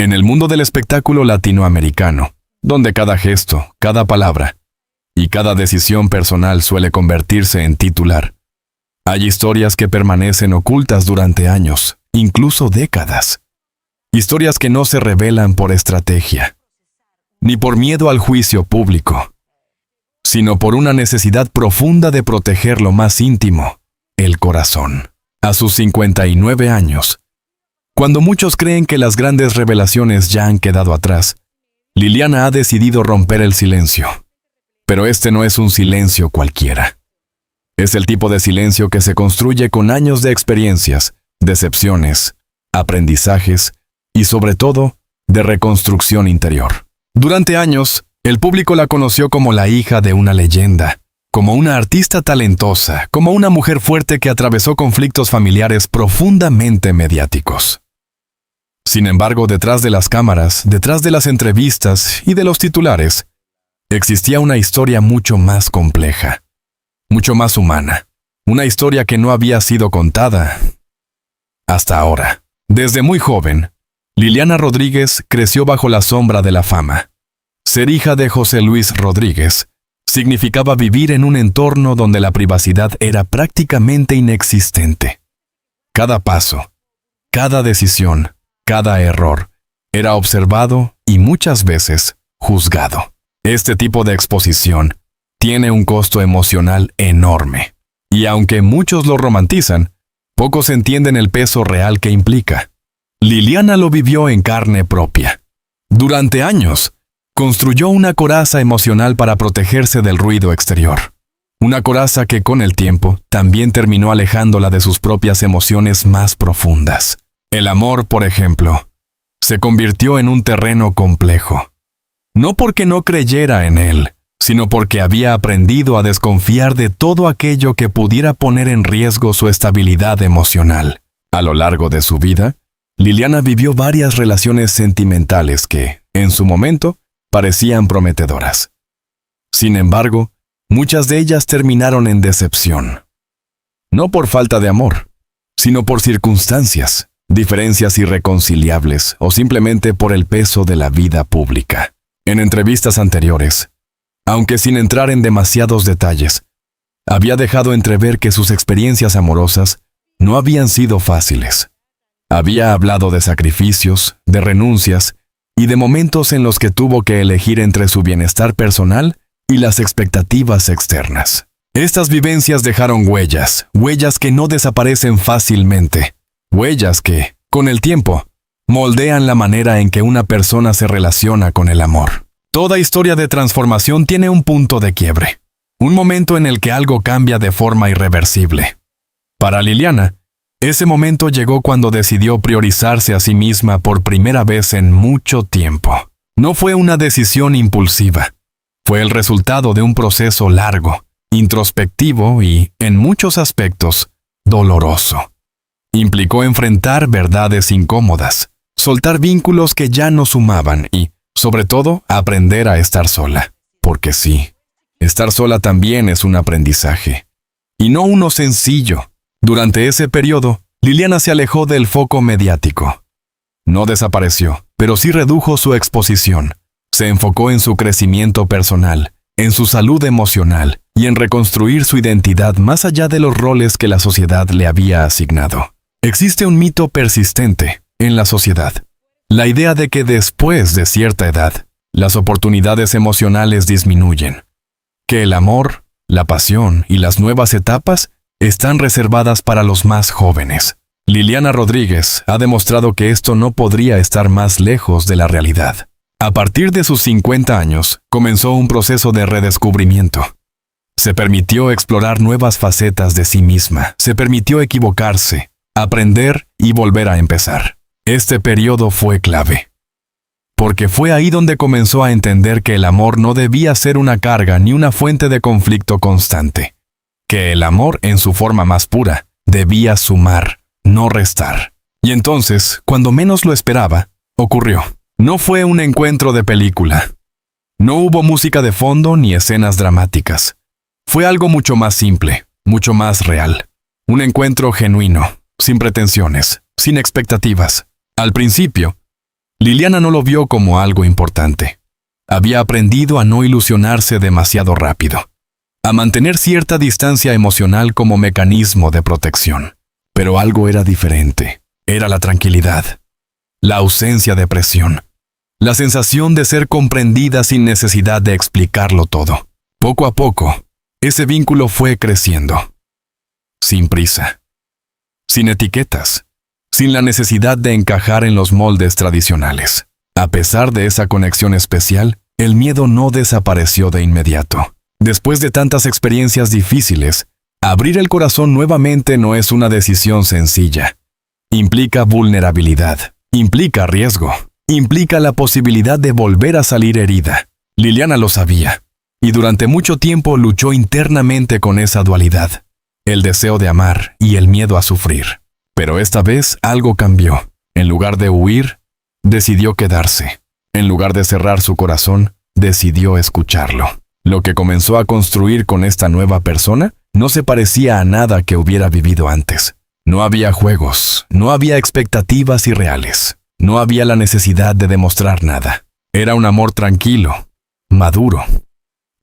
En el mundo del espectáculo latinoamericano, donde cada gesto, cada palabra y cada decisión personal suele convertirse en titular, hay historias que permanecen ocultas durante años, incluso décadas. Historias que no se revelan por estrategia, ni por miedo al juicio público, sino por una necesidad profunda de proteger lo más íntimo, el corazón. A sus 59 años, cuando muchos creen que las grandes revelaciones ya han quedado atrás, Liliana ha decidido romper el silencio. Pero este no es un silencio cualquiera. Es el tipo de silencio que se construye con años de experiencias, decepciones, aprendizajes y sobre todo, de reconstrucción interior. Durante años, el público la conoció como la hija de una leyenda, como una artista talentosa, como una mujer fuerte que atravesó conflictos familiares profundamente mediáticos. Sin embargo, detrás de las cámaras, detrás de las entrevistas y de los titulares, existía una historia mucho más compleja, mucho más humana, una historia que no había sido contada hasta ahora. Desde muy joven, Liliana Rodríguez creció bajo la sombra de la fama. Ser hija de José Luis Rodríguez significaba vivir en un entorno donde la privacidad era prácticamente inexistente. Cada paso, cada decisión, cada error era observado y muchas veces juzgado. Este tipo de exposición tiene un costo emocional enorme. Y aunque muchos lo romantizan, pocos entienden el peso real que implica. Liliana lo vivió en carne propia. Durante años, construyó una coraza emocional para protegerse del ruido exterior. Una coraza que con el tiempo también terminó alejándola de sus propias emociones más profundas. El amor, por ejemplo, se convirtió en un terreno complejo. No porque no creyera en él, sino porque había aprendido a desconfiar de todo aquello que pudiera poner en riesgo su estabilidad emocional. A lo largo de su vida, Liliana vivió varias relaciones sentimentales que, en su momento, parecían prometedoras. Sin embargo, muchas de ellas terminaron en decepción. No por falta de amor, sino por circunstancias, diferencias irreconciliables o simplemente por el peso de la vida pública. En entrevistas anteriores, aunque sin entrar en demasiados detalles, había dejado entrever que sus experiencias amorosas no habían sido fáciles. Había hablado de sacrificios, de renuncias y de momentos en los que tuvo que elegir entre su bienestar personal y las expectativas externas. Estas vivencias dejaron huellas que no desaparecen fácilmente, huellas que, con el tiempo, moldean la manera en que una persona se relaciona con el amor. Toda historia de transformación tiene un punto de quiebre, un momento en el que algo cambia de forma irreversible. Para Liliana, ese momento llegó cuando decidió priorizarse a sí misma por primera vez en mucho tiempo. No fue una decisión impulsiva, fue el resultado de un proceso largo, introspectivo y, en muchos aspectos, doloroso. Implicó enfrentar verdades incómodas, soltar vínculos que ya no sumaban y, sobre todo, aprender a estar sola. Porque sí, estar sola también es un aprendizaje. Y no uno sencillo. Durante ese periodo, Liliana se alejó del foco mediático. No desapareció, pero sí redujo su exposición. Se enfocó en su crecimiento personal, en su salud emocional y en reconstruir su identidad más allá de los roles que la sociedad le había asignado. Existe un mito persistente en la sociedad. La idea de que después de cierta edad, las oportunidades emocionales disminuyen. Que el amor, la pasión y las nuevas etapas están reservadas para los más jóvenes. Liliana Rodríguez ha demostrado que esto no podría estar más lejos de la realidad. A partir de sus 50 años, comenzó un proceso de redescubrimiento. Se permitió explorar nuevas facetas de sí misma, se permitió equivocarse, aprender y volver a empezar. Este periodo fue clave, porque fue ahí donde comenzó a entender que el amor no debía ser una carga ni una fuente de conflicto constante, que el amor en su forma más pura debía sumar, no restar. Y entonces, cuando menos lo esperaba, ocurrió. No fue un encuentro de película. No hubo música de fondo ni escenas dramáticas. Fue algo mucho más simple, mucho más real. Un encuentro genuino, sin pretensiones, sin expectativas. Al principio, Liliana no lo vio como algo importante. Había aprendido a no ilusionarse demasiado rápido, a mantener cierta distancia emocional como mecanismo de protección. Pero algo era diferente. Era la tranquilidad, la ausencia de presión, la sensación de ser comprendida sin necesidad de explicarlo todo. Poco a poco, ese vínculo fue creciendo. Sin prisa, sin etiquetas, sin la necesidad de encajar en los moldes tradicionales. A pesar de esa conexión especial, el miedo no desapareció de inmediato. Después de tantas experiencias difíciles, abrir el corazón nuevamente no es una decisión sencilla. Implica vulnerabilidad, implica riesgo, implica la posibilidad de volver a salir herida. Liliana lo sabía, y durante mucho tiempo luchó internamente con esa dualidad, el deseo de amar y el miedo a sufrir. Pero esta vez algo cambió. En lugar de huir, decidió quedarse. En lugar de cerrar su corazón, decidió escucharlo. Lo que comenzó a construir con esta nueva persona no se parecía a nada que hubiera vivido antes. No había juegos, no había expectativas irreales, no había la necesidad de demostrar nada. Era un amor tranquilo, maduro,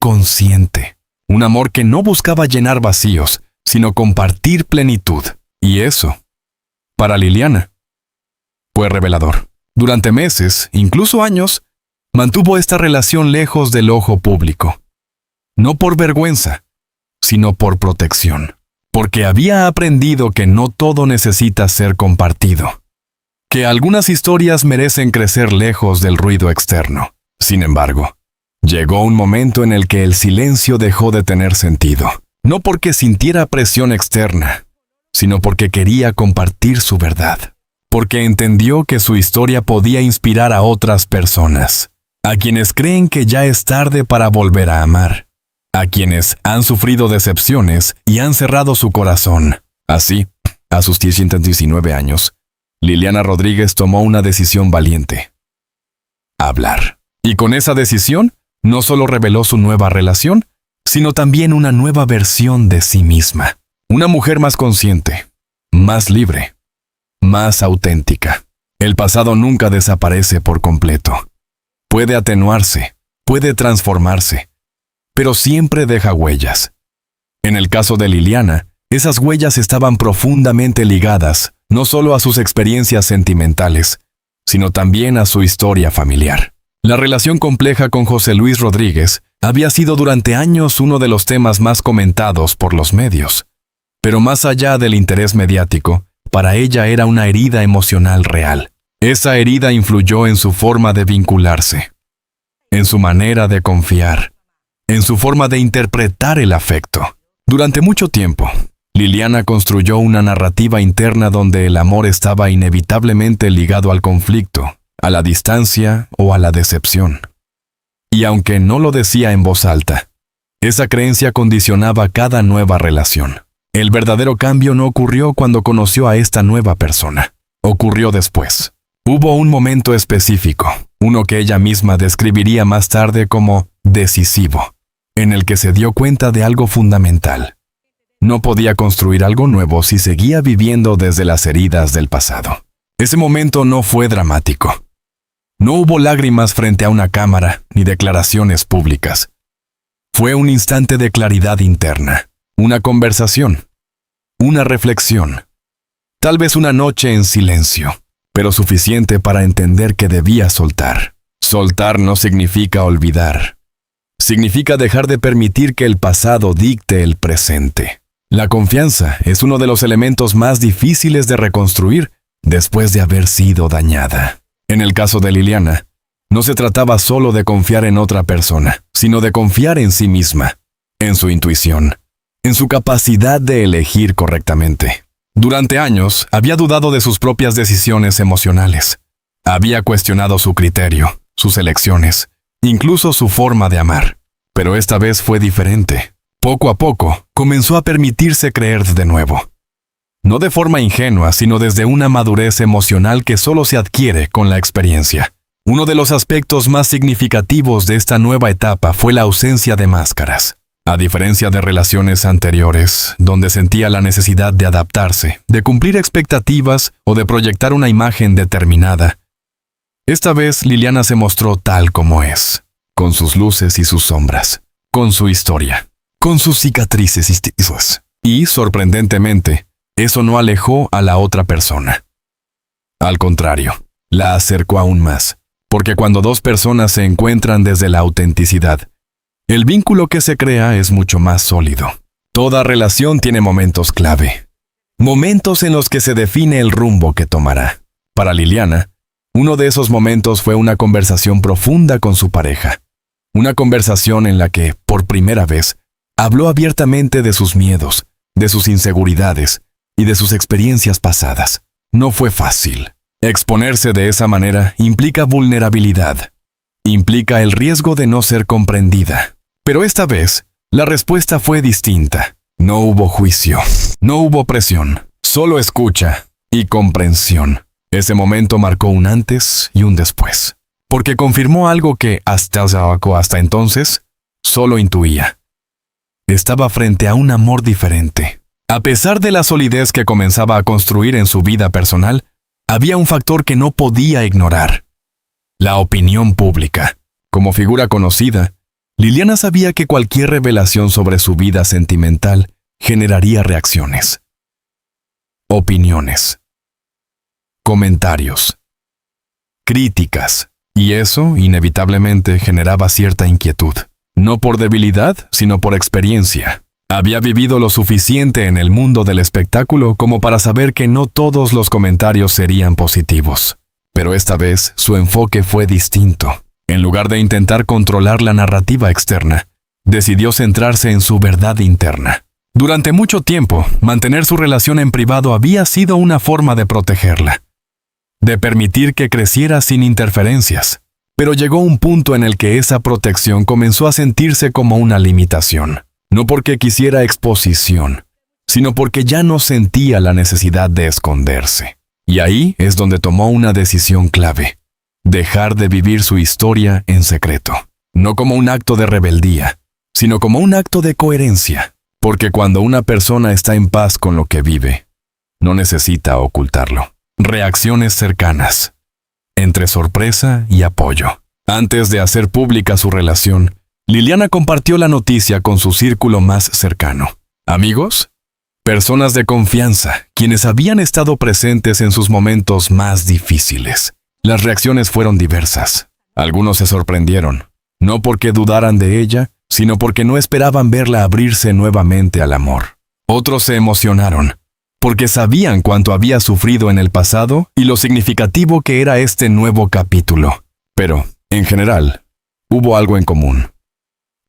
consciente. Un amor que no buscaba llenar vacíos, sino compartir plenitud. Y eso, para Liliana, fue revelador. Durante meses, incluso años, mantuvo esta relación lejos del ojo público. No por vergüenza, sino por protección. Porque había aprendido que no todo necesita ser compartido. Que algunas historias merecen crecer lejos del ruido externo. Sin embargo, llegó un momento en el que el silencio dejó de tener sentido. No porque sintiera presión externa, sino porque quería compartir su verdad. Porque entendió que su historia podía inspirar a otras personas. A quienes creen que ya es tarde para volver a amar. A quienes han sufrido decepciones y han cerrado su corazón. Así, a sus 19 años, Liliana Rodríguez tomó una decisión valiente. Hablar. Y con esa decisión, no solo reveló su nueva relación, sino también una nueva versión de sí misma. Una mujer más consciente, más libre, más auténtica. El pasado nunca desaparece por completo. Puede atenuarse, puede transformarse, pero siempre deja huellas. En el caso de Liliana, esas huellas estaban profundamente ligadas no solo a sus experiencias sentimentales, sino también a su historia familiar. La relación compleja con José Luis Rodríguez había sido durante años uno de los temas más comentados por los medios. Pero más allá del interés mediático, para ella era una herida emocional real. Esa herida influyó en su forma de vincularse, en su manera de confiar, en su forma de interpretar el afecto. Durante mucho tiempo, Liliana construyó una narrativa interna donde el amor estaba inevitablemente ligado al conflicto, a la distancia o a la decepción. Y aunque no lo decía en voz alta, esa creencia condicionaba cada nueva relación. El verdadero cambio no ocurrió cuando conoció a esta nueva persona. Ocurrió después. Hubo un momento específico, uno que ella misma describiría más tarde como decisivo, en el que se dio cuenta de algo fundamental. No podía construir algo nuevo si seguía viviendo desde las heridas del pasado. Ese momento no fue dramático. No hubo lágrimas frente a una cámara ni declaraciones públicas. Fue un instante de claridad interna, una conversación, una reflexión. Tal vez una noche en silencio, pero suficiente para entender que debía soltar. Soltar no significa olvidar. Significa dejar de permitir que el pasado dicte el presente. La confianza es uno de los elementos más difíciles de reconstruir después de haber sido dañada. En el caso de Liliana, no se trataba solo de confiar en otra persona, sino de confiar en sí misma, en su intuición, en su capacidad de elegir correctamente. Durante años, había dudado de sus propias decisiones emocionales. Había cuestionado su criterio, sus elecciones, incluso su forma de amar. Pero esta vez fue diferente. Poco a poco, comenzó a permitirse creer de nuevo. No de forma ingenua, sino desde una madurez emocional que solo se adquiere con la experiencia. Uno de los aspectos más significativos de esta nueva etapa fue la ausencia de máscaras. A diferencia de relaciones anteriores, donde sentía la necesidad de adaptarse, de cumplir expectativas o de proyectar una imagen determinada, Esta vez Liliana se mostró tal como es, con sus luces y sus sombras, con su historia, con sus cicatrices y tizos. Y, sorprendentemente, eso no alejó a la otra persona. Al contrario, la acercó aún más, porque cuando dos personas se encuentran desde la autenticidad, el vínculo que se crea es mucho más sólido. Toda relación tiene momentos clave, momentos en los que se define el rumbo que tomará. Para Liliana, uno de esos momentos fue una conversación profunda con su pareja. Una conversación en la que, por primera vez, habló abiertamente de sus miedos, de sus inseguridades y de sus experiencias pasadas. No fue fácil. Exponerse de esa manera implica vulnerabilidad. Implica el riesgo de no ser comprendida. Pero esta vez, la respuesta fue distinta. No hubo juicio, no hubo presión, solo escucha y comprensión. Ese momento marcó un antes y un después, porque confirmó algo que hasta entonces solo intuía. Estaba frente a un amor diferente. A pesar de la solidez que comenzaba a construir en su vida personal, había un factor que no podía ignorar: la opinión pública. Como figura conocida, Liliana sabía que cualquier revelación sobre su vida sentimental generaría reacciones, opiniones, comentarios, críticas, y eso inevitablemente generaba cierta inquietud. No por debilidad, sino por experiencia. Había vivido lo suficiente en el mundo del espectáculo como para saber que no todos los comentarios serían positivos. Pero esta vez su enfoque fue distinto. En lugar de intentar controlar la narrativa externa, decidió centrarse en su verdad interna. Durante mucho tiempo, mantener su relación en privado había sido una forma de protegerla, de permitir que creciera sin interferencias. Pero llegó un punto en el que esa protección comenzó a sentirse como una limitación. No porque quisiera exposición, sino porque ya no sentía la necesidad de esconderse. Y ahí es donde tomó una decisión clave: dejar de vivir su historia en secreto. No como un acto de rebeldía, sino como un acto de coherencia. Porque cuando una persona está en paz con lo que vive, no necesita ocultarlo. Reacciones cercanas, entre sorpresa y apoyo. Antes de hacer pública su relación, Liliana compartió la noticia con su círculo más cercano. Amigos, personas de confianza, quienes habían estado presentes en sus momentos más difíciles. Las reacciones fueron diversas. Algunos se sorprendieron, no porque dudaran de ella, sino porque no esperaban verla abrirse nuevamente al amor. Otros se emocionaron, porque sabían cuánto había sufrido en el pasado y lo significativo que era este nuevo capítulo. Pero, en general, hubo algo en común: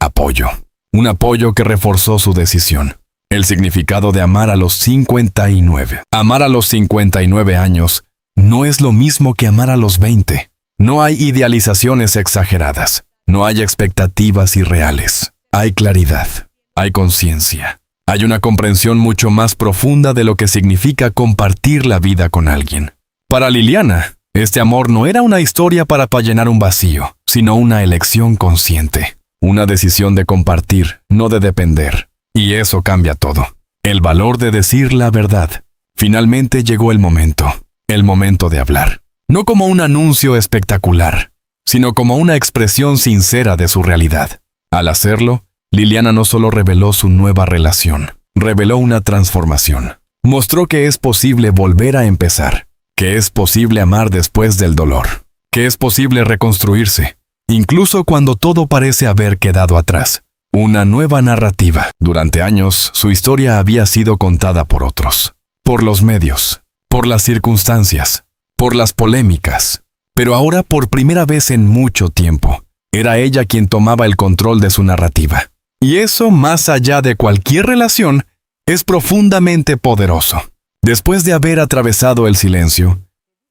apoyo. Un apoyo que reforzó su decisión. El significado de amar a los 59. Amar a los 59 años no es lo mismo que amar a los 20. No hay idealizaciones exageradas. No hay expectativas irreales. Hay claridad. Hay conciencia. Hay una comprensión mucho más profunda de lo que significa compartir la vida con alguien. Para Liliana, este amor no era una historia para llenar un vacío, sino una elección consciente. Una decisión de compartir, no de depender. Y eso cambia todo. El valor de decir la verdad. Finalmente llegó el momento de hablar. No como un anuncio espectacular, sino como una expresión sincera de su realidad. Al hacerlo, Liliana no solo reveló su nueva relación, reveló una transformación. Mostró que es posible volver a empezar, que es posible amar después del dolor, que es posible reconstruirse, incluso cuando todo parece haber quedado atrás. Una nueva narrativa. Durante años, su historia había sido contada por otros, por los medios, por las circunstancias, por las polémicas. Pero ahora, por primera vez en mucho tiempo, era ella quien tomaba el control de su narrativa. Y eso, más allá de cualquier relación, es profundamente poderoso. Después de haber atravesado el silencio,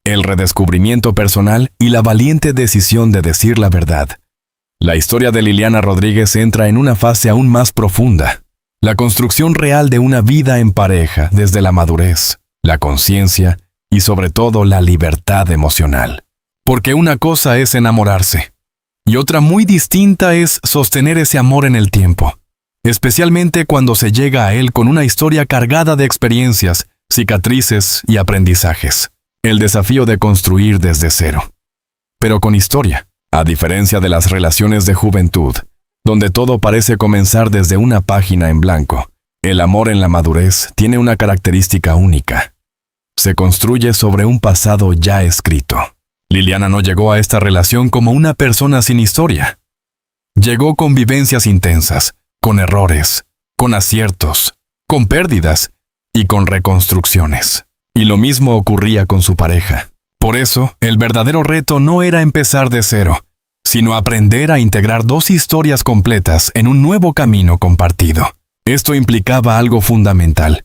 el redescubrimiento personal y la valiente decisión de decir la verdad, la historia de Liliana Rodríguez entra en una fase aún más profunda: la construcción real de una vida en pareja desde la madurez, la conciencia y sobre todo la libertad emocional. Porque una cosa es enamorarse, y otra muy distinta es sostener ese amor en el tiempo, especialmente cuando se llega a él con una historia cargada de experiencias, cicatrices y aprendizajes. El desafío de construir desde cero. pero con historia. A diferencia de las relaciones de juventud, donde todo parece comenzar desde una página en blanco, el amor en la madurez tiene una característica única. Se construye sobre un pasado ya escrito. Liliana no llegó a esta relación como una persona sin historia. Llegó con vivencias intensas, con errores, con aciertos, con pérdidas y con reconstrucciones. Y lo mismo ocurría con su pareja. Por eso, el verdadero reto no era empezar de cero, sino aprender a integrar dos historias completas en un nuevo camino compartido. Esto implicaba algo fundamental: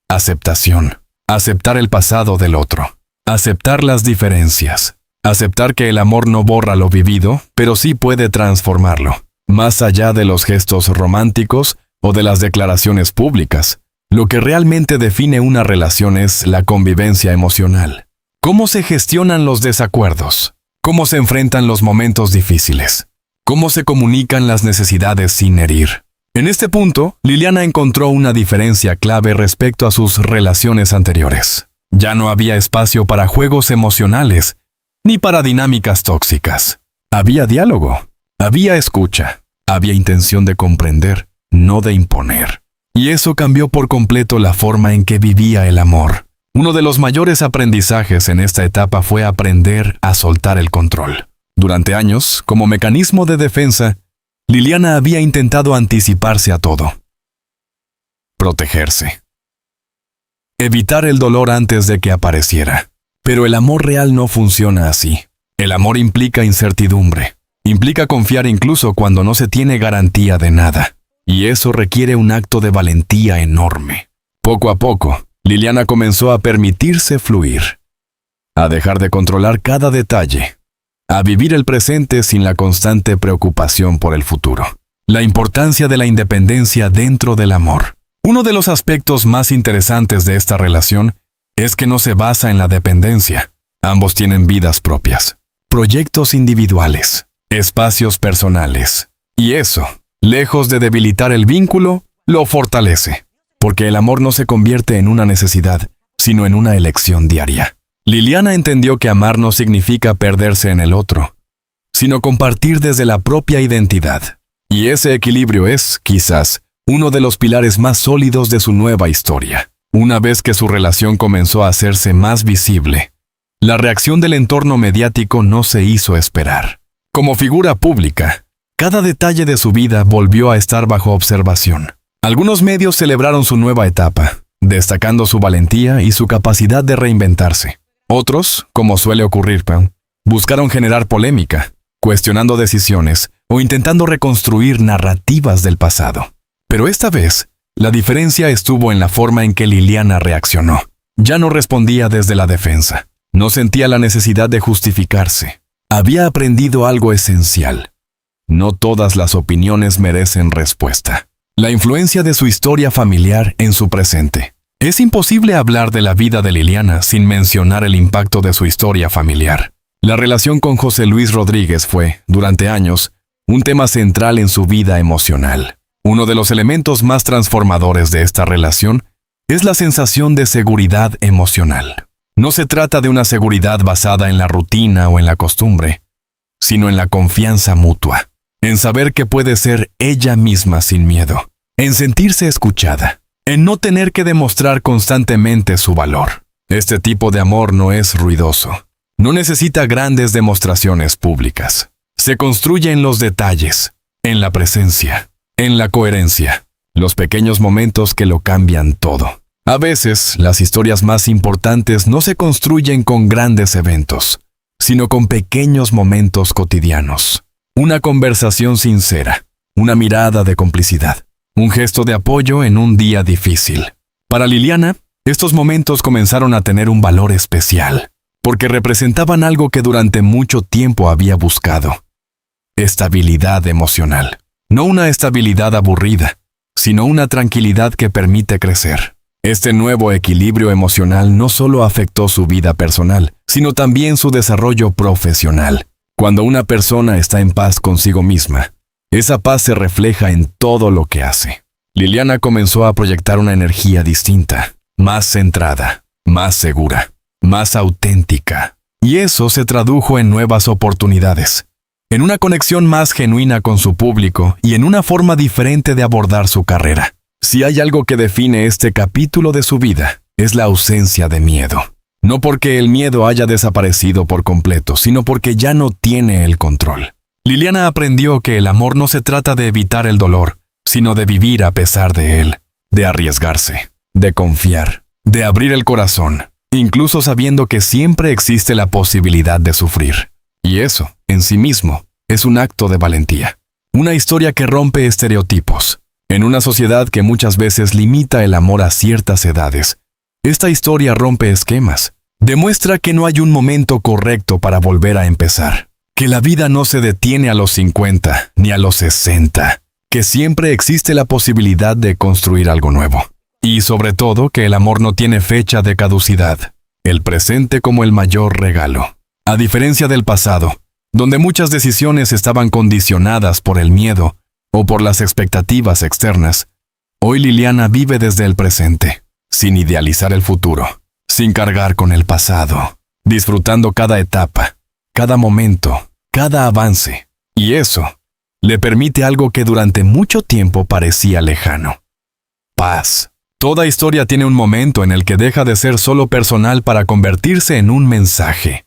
aceptación. Aceptar el pasado del otro. Aceptar las diferencias. Aceptar que el amor no borra lo vivido, pero sí puede transformarlo. Más allá de los gestos románticos o de las declaraciones públicas, lo que realmente define una relación es la convivencia emocional. ¿Cómo se gestionan los desacuerdos? ¿Cómo se enfrentan los momentos difíciles? ¿Cómo se comunican las necesidades sin herir? En este punto, Liliana encontró una diferencia clave respecto a sus relaciones anteriores. Ya no había espacio para juegos emocionales, ni para dinámicas tóxicas. Había diálogo, había escucha, había intención de comprender, no de imponer. Y eso cambió por completo la forma en que vivía el amor. Uno de los mayores aprendizajes en esta etapa fue aprender a soltar el control. Durante años, como mecanismo de defensa, Liliana había intentado anticiparse a todo. Protegerse. Evitar el dolor antes de que apareciera. Pero el amor real no funciona así. El amor implica incertidumbre. Implica confiar incluso cuando no se tiene garantía de nada. Y eso requiere un acto de valentía enorme. Poco a poco, Liliana comenzó a permitirse fluir. A dejar de controlar cada detalle. A vivir el presente sin la constante preocupación por el futuro. La importancia de la independencia dentro del amor. Uno de los aspectos más interesantes de esta relación es que no se basa en la dependencia. Ambos tienen vidas propias, proyectos individuales, espacios personales. Y eso, lejos de debilitar el vínculo, lo fortalece. Porque el amor no se convierte en una necesidad, sino en una elección diaria. Liliana entendió que amar no significa perderse en el otro, sino compartir desde la propia identidad. Y ese equilibrio es, quizás, uno de los pilares más sólidos de su nueva historia. Una vez que su relación comenzó a hacerse más visible, la reacción del entorno mediático no se hizo esperar. Como figura pública, cada detalle de su vida volvió a estar bajo observación. Algunos medios celebraron su nueva etapa, destacando su valentía y su capacidad de reinventarse. Otros, como suele ocurrir, buscaron generar polémica, cuestionando decisiones o intentando reconstruir narrativas del pasado. Pero esta vez, la diferencia estuvo en la forma en que Liliana reaccionó. Ya no respondía desde la defensa. No sentía la necesidad de justificarse. Había aprendido algo esencial. No todas las opiniones merecen respuesta. La influencia de su historia familiar en su presente. Es imposible hablar de la vida de Liliana sin mencionar el impacto de su historia familiar. La relación con José Luis Rodríguez fue, durante años, un tema central en su vida emocional. Uno de los elementos más transformadores de esta relación es la sensación de seguridad emocional. No se trata de una seguridad basada en la rutina o en la costumbre, sino en la confianza mutua, en saber que puede ser ella misma sin miedo, en sentirse escuchada, en no tener que demostrar constantemente su valor. Este tipo de amor no es ruidoso, no necesita grandes demostraciones públicas. Se construye en los detalles, en la presencia, en la coherencia, los pequeños momentos que lo cambian todo. A veces, las historias más importantes no se construyen con grandes eventos, sino con pequeños momentos cotidianos. Una conversación sincera, una mirada de complicidad, un gesto de apoyo en un día difícil. Para Liliana, estos momentos comenzaron a tener un valor especial, porque representaban algo que durante mucho tiempo había buscado. Estabilidad emocional. No una estabilidad aburrida, sino una tranquilidad que permite crecer. Este nuevo equilibrio emocional no solo afectó su vida personal, sino también su desarrollo profesional. Cuando una persona está en paz consigo misma, esa paz se refleja en todo lo que hace. Liliana comenzó a proyectar una energía distinta, más centrada, más segura, más auténtica. y eso se tradujo en nuevas oportunidades, en una conexión más genuina con su público y en una forma diferente de abordar su carrera. Si hay algo que define este capítulo de su vida, es la ausencia de miedo. No porque el miedo haya desaparecido por completo, sino porque ya no tiene el control. Liliana aprendió que el amor no se trata de evitar el dolor, sino de vivir a pesar de él, de arriesgarse, de confiar, de abrir el corazón, incluso sabiendo que siempre existe la posibilidad de sufrir. Y eso, en sí mismo, es un acto de valentía. Una historia que rompe estereotipos. En una sociedad que muchas veces limita el amor a ciertas edades, esta historia rompe esquemas. Demuestra que no hay un momento correcto para volver a empezar, que la vida no se detiene a los 50 ni a los 60, que siempre existe la posibilidad de construir algo nuevo. Y sobre todo que el amor no tiene fecha de caducidad, el presente como el mayor regalo. A diferencia del pasado, donde muchas decisiones estaban condicionadas por el miedo o por las expectativas externas, hoy Liliana vive desde el presente, sin idealizar el futuro, sin cargar con el pasado, disfrutando cada etapa, cada momento, cada avance. Y eso le permite algo que durante mucho tiempo parecía lejano: paz. Toda historia tiene un momento en el que deja de ser solo personal para convertirse en un mensaje.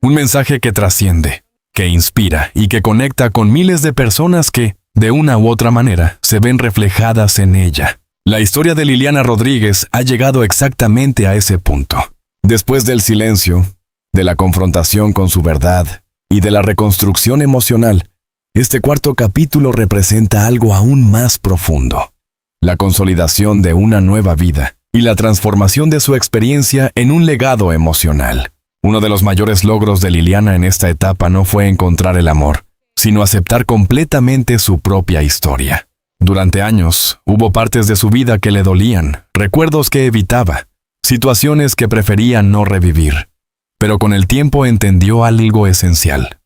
Un mensaje que trasciende, que inspira y que conecta con miles de personas que, de una u otra manera, se ven reflejadas en ella. La historia de Liliana Rodríguez ha llegado exactamente a ese punto. Después del silencio, de la confrontación con su verdad y de la reconstrucción emocional, este cuarto capítulo representa algo aún más profundo: la consolidación de una nueva vida y la transformación de su experiencia en un legado emocional. Uno de los mayores logros de Liliana en esta etapa no fue encontrar el amor, sino aceptar completamente su propia historia. Durante años, hubo partes de su vida que le dolían, recuerdos que evitaba, situaciones que prefería no revivir. Pero con el tiempo entendió algo esencial.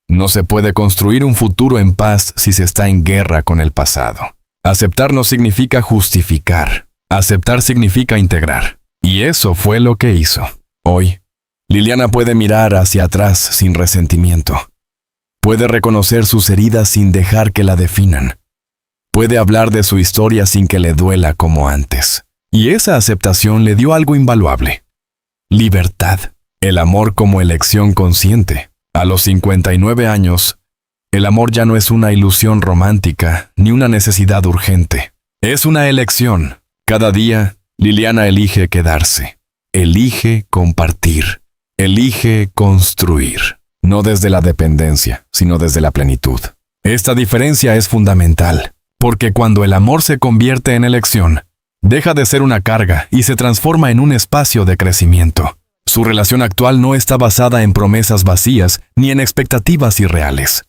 No se puede construir un futuro en paz si se está en guerra con el pasado. Aceptar no significa justificar. Aceptar significa integrar. Y eso fue lo que hizo. Hoy, Liliana puede mirar hacia atrás sin resentimiento. Puede reconocer sus heridas sin dejar que la definan. Puede hablar de su historia sin que le duela como antes. Y esa aceptación le dio algo invaluable: libertad. El amor como elección consciente. A los 59 años, el amor ya no es una ilusión romántica ni una necesidad urgente. Es una elección. Cada día, Liliana elige quedarse. Elige compartir. Elige construir. No desde la dependencia, sino desde la plenitud. Esta diferencia es fundamental, porque cuando el amor se convierte en elección, deja de ser una carga y se transforma en un espacio de crecimiento. Su relación actual no está basada en promesas vacías ni en expectativas irreales.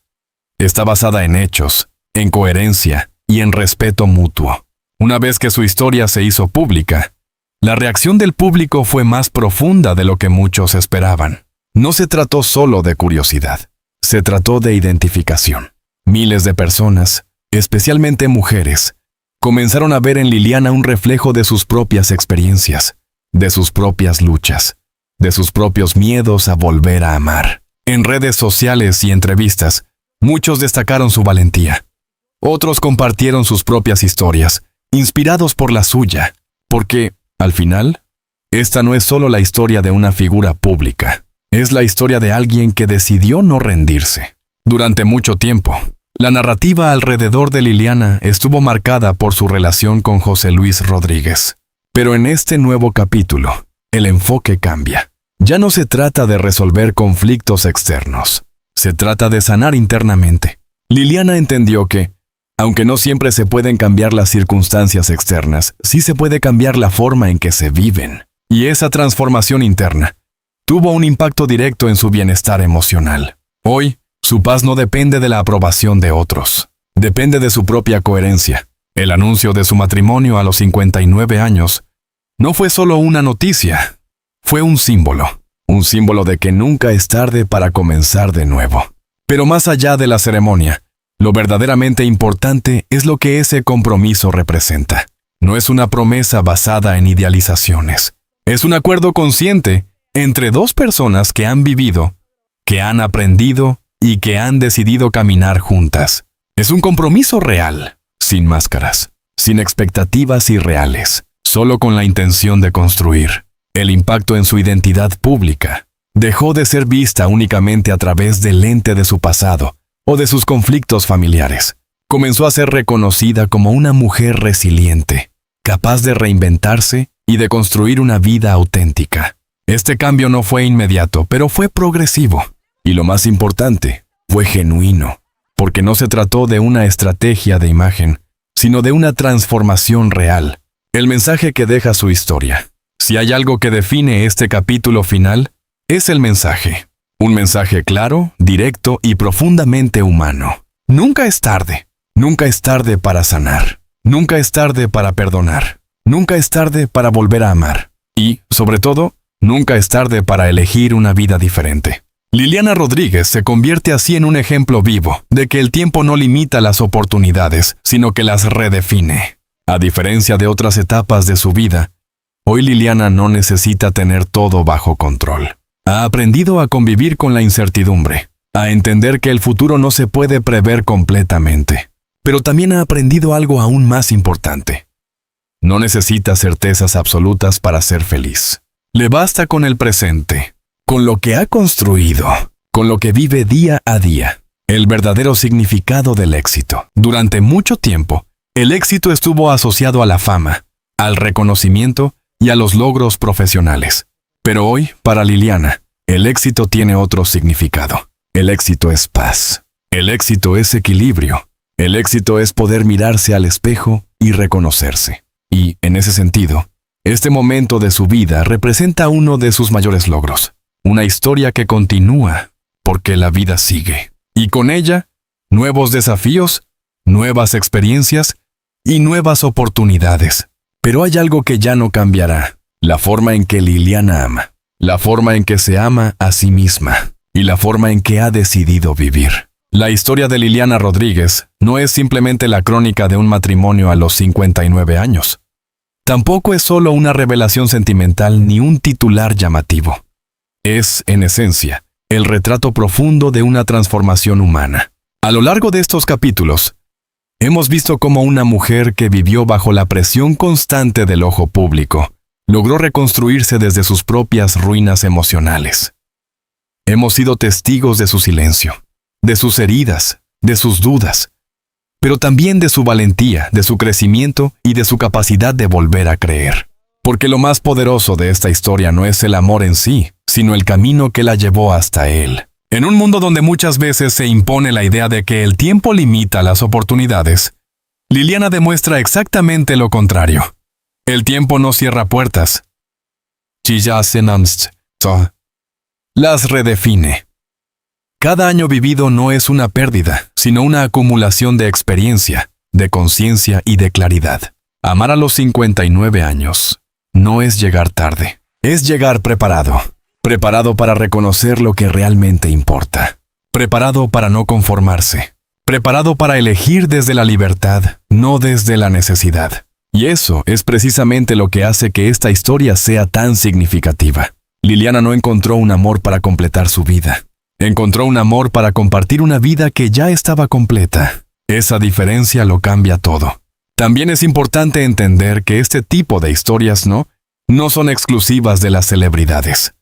Está basada en hechos, en coherencia y en respeto mutuo. Una vez que su historia se hizo pública, la reacción del público fue más profunda de lo que muchos esperaban. No se trató solo de curiosidad, se trató de identificación. Miles de personas, especialmente mujeres, comenzaron a ver en Liliana un reflejo de sus propias experiencias, de sus propias luchas, de sus propios miedos a volver a amar. En redes sociales y entrevistas, muchos destacaron su valentía. Otros compartieron sus propias historias, inspirados por la suya, porque, al final, esta no es solo la historia de una figura pública, es la historia de alguien que decidió no rendirse. Durante mucho tiempo, la narrativa alrededor de Liliana estuvo marcada por su relación con José Luis Rodríguez. Pero en este nuevo capítulo, el enfoque cambia. Ya no se trata de resolver conflictos externos, se trata de sanar internamente. Liliana entendió que, aunque no siempre se pueden cambiar las circunstancias externas, sí se puede cambiar la forma en que se viven. Y esa transformación interna tuvo un impacto directo en su bienestar emocional. Hoy, su paz no depende de la aprobación de otros, depende de su propia coherencia. El anuncio de su matrimonio a los 59 años no fue solo una noticia, fue un símbolo de que nunca es tarde para comenzar de nuevo. Pero más allá de la ceremonia, lo verdaderamente importante es lo que ese compromiso representa. No es una promesa basada en idealizaciones, es un acuerdo consciente entre dos personas que han vivido, que han aprendido y que han decidido caminar juntas. Es un compromiso real, sin máscaras, sin expectativas irreales, solo con la intención de construir. El impacto en su identidad pública dejó de ser vista únicamente a través del lente de su pasado o de sus conflictos familiares. Comenzó a ser reconocida como una mujer resiliente, capaz de reinventarse y de construir una vida auténtica. Este cambio no fue inmediato, pero fue progresivo. Y lo más importante, fue genuino, porque no se trató de una estrategia de imagen, sino de una transformación real. El mensaje que deja su historia. Si hay algo que define este capítulo final, es el mensaje. Un mensaje claro, directo y profundamente humano. Nunca es tarde. Nunca es tarde para sanar. Nunca es tarde para perdonar. Nunca es tarde para volver a amar. Y, sobre todo, nunca es tarde para elegir una vida diferente. Liliana Rodríguez se convierte así en un ejemplo vivo de que el tiempo no limita las oportunidades, sino que las redefine. A diferencia de otras etapas de su vida, hoy Liliana no necesita tener todo bajo control. Ha aprendido a convivir con la incertidumbre, a entender que el futuro no se puede prever completamente. Pero también ha aprendido algo aún más importante. No necesita certezas absolutas para ser feliz. Le basta con el presente, con lo que ha construido, con lo que vive día a día. El verdadero significado del éxito. Durante mucho tiempo, el éxito estuvo asociado a la fama, al reconocimiento y a los logros profesionales. Pero hoy, para Liliana, el éxito tiene otro significado. El éxito es paz. El éxito es equilibrio. El éxito es poder mirarse al espejo y reconocerse. Y, en ese sentido, este momento de su vida representa uno de sus mayores logros. Una historia que continúa, porque la vida sigue. Y con ella, nuevos desafíos, nuevas experiencias y nuevas oportunidades. Pero hay algo que ya no cambiará. La forma en que Liliana ama. La forma en que se ama a sí misma. Y la forma en que ha decidido vivir. La historia de Liliana Rodríguez no es simplemente la crónica de un matrimonio a los 59 años. Tampoco es solo una revelación sentimental ni un titular llamativo. Es, en esencia, el retrato profundo de una transformación humana. A lo largo de estos capítulos, hemos visto cómo una mujer que vivió bajo la presión constante del ojo público logró reconstruirse desde sus propias ruinas emocionales. Hemos sido testigos de su silencio, de sus heridas, de sus dudas, pero también de su valentía, de su crecimiento y de su capacidad de volver a creer. Porque lo más poderoso de esta historia no es el amor en sí, sino el camino que la llevó hasta él. En un mundo donde muchas veces se impone la idea de que el tiempo limita las oportunidades, Liliana demuestra exactamente lo contrario. El tiempo no cierra puertas. Las redefine. Cada año vivido no es una pérdida, sino una acumulación de experiencia, de conciencia y de claridad. Amar a los 59 años no es llegar tarde, es llegar preparado. Preparado para reconocer lo que realmente importa. Preparado para no conformarse. Preparado para elegir desde la libertad, no desde la necesidad. Y eso es precisamente lo que hace que esta historia sea tan significativa. Liliana no encontró un amor para completar su vida. Encontró un amor para compartir una vida que ya estaba completa. Esa diferencia lo cambia todo. También es importante entender que este tipo de historias no son exclusivas de las celebridades.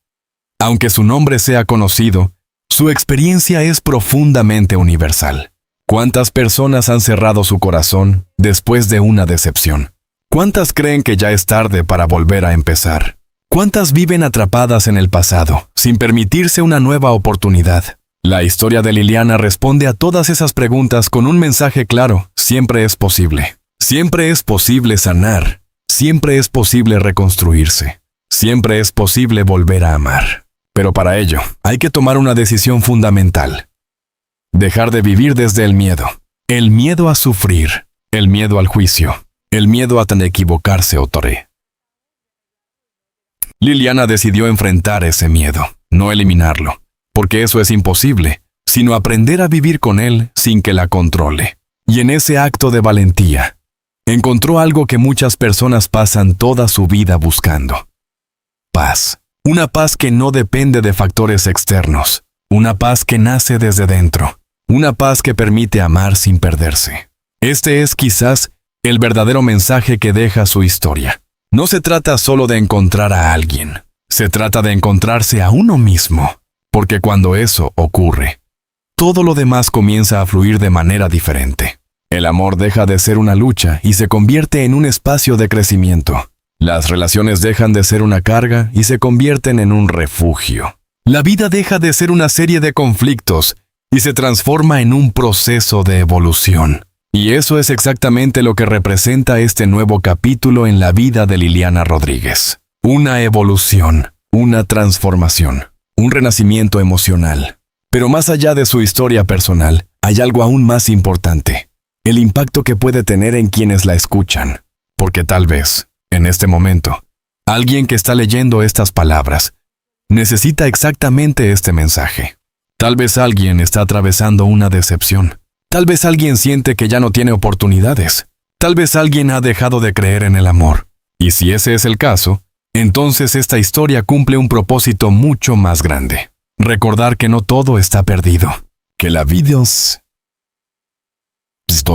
Aunque su nombre sea conocido, su experiencia es profundamente universal. ¿Cuántas personas han cerrado su corazón después de una decepción? ¿Cuántas creen que ya es tarde para volver a empezar? ¿Cuántas viven atrapadas en el pasado, sin permitirse una nueva oportunidad? La historia de Liliana responde a todas esas preguntas con un mensaje claro: siempre es posible. Siempre es posible sanar. Siempre es posible reconstruirse. Siempre es posible volver a amar. Pero para ello, hay que tomar una decisión fundamental. Dejar de vivir desde el miedo. El miedo a sufrir. El miedo al juicio. El miedo a tan equivocarse o toré. Liliana decidió enfrentar ese miedo, no eliminarlo, porque eso es imposible, sino aprender a vivir con él sin que la controle. Y en ese acto de valentía, encontró algo que muchas personas pasan toda su vida buscando: paz. Una paz que no depende de factores externos. Una paz que nace desde dentro. Una paz que permite amar sin perderse. Este es quizás el verdadero mensaje que deja su historia. No se trata solo de encontrar a alguien. Se trata de encontrarse a uno mismo. Porque cuando eso ocurre, todo lo demás comienza a fluir de manera diferente. El amor deja de ser una lucha y se convierte en un espacio de crecimiento. Las relaciones dejan de ser una carga y se convierten en un refugio. La vida deja de ser una serie de conflictos y se transforma en un proceso de evolución. Y eso es exactamente lo que representa este nuevo capítulo en la vida de Liliana Rodríguez. Una evolución, una transformación, un renacimiento emocional. Pero más allá de su historia personal, hay algo aún más importante. El impacto que puede tener en quienes la escuchan. Porque tal vez, en este momento, alguien que está leyendo estas palabras necesita exactamente este mensaje. Tal vez alguien está atravesando una decepción. Tal vez alguien siente que ya no tiene oportunidades. Tal vez alguien ha dejado de creer en el amor. Y si ese es el caso, entonces esta historia cumple un propósito mucho más grande. Recordar que no todo está perdido. Que la vida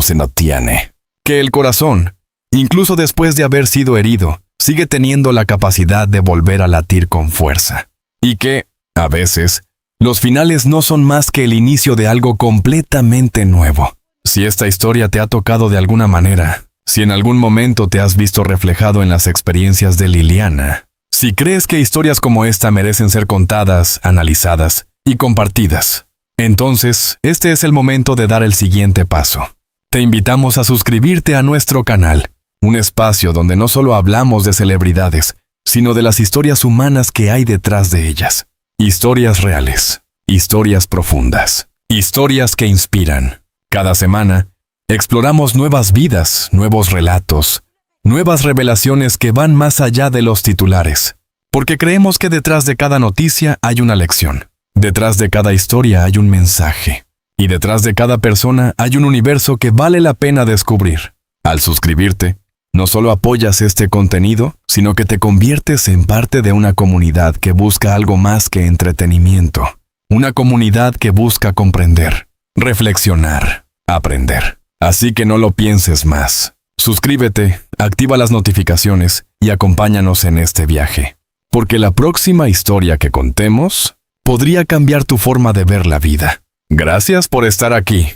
se no tiene. Que el corazón, incluso después de haber sido herido, sigue teniendo la capacidad de volver a latir con fuerza. Y que, a veces, los finales no son más que el inicio de algo completamente nuevo. Si esta historia te ha tocado de alguna manera, si en algún momento te has visto reflejado en las experiencias de Liliana, si crees que historias como esta merecen ser contadas, analizadas y compartidas, entonces este es el momento de dar el siguiente paso. Te invitamos a suscribirte a nuestro canal, un espacio donde no solo hablamos de celebridades, sino de las historias humanas que hay detrás de ellas. Historias reales, historias profundas, historias que inspiran. Cada semana, exploramos nuevas vidas, nuevos relatos, nuevas revelaciones que van más allá de los titulares. Porque creemos que detrás de cada noticia hay una lección. Detrás de cada historia hay un mensaje. Y detrás de cada persona hay un universo que vale la pena descubrir. Al suscribirte, no solo apoyas este contenido, sino que te conviertes en parte de una comunidad que busca algo más que entretenimiento. Una comunidad que busca comprender, reflexionar, aprender. Así que no lo pienses más. Suscríbete, activa las notificaciones y acompáñanos en este viaje. Porque la próxima historia que contemos podría cambiar tu forma de ver la vida. Gracias por estar aquí.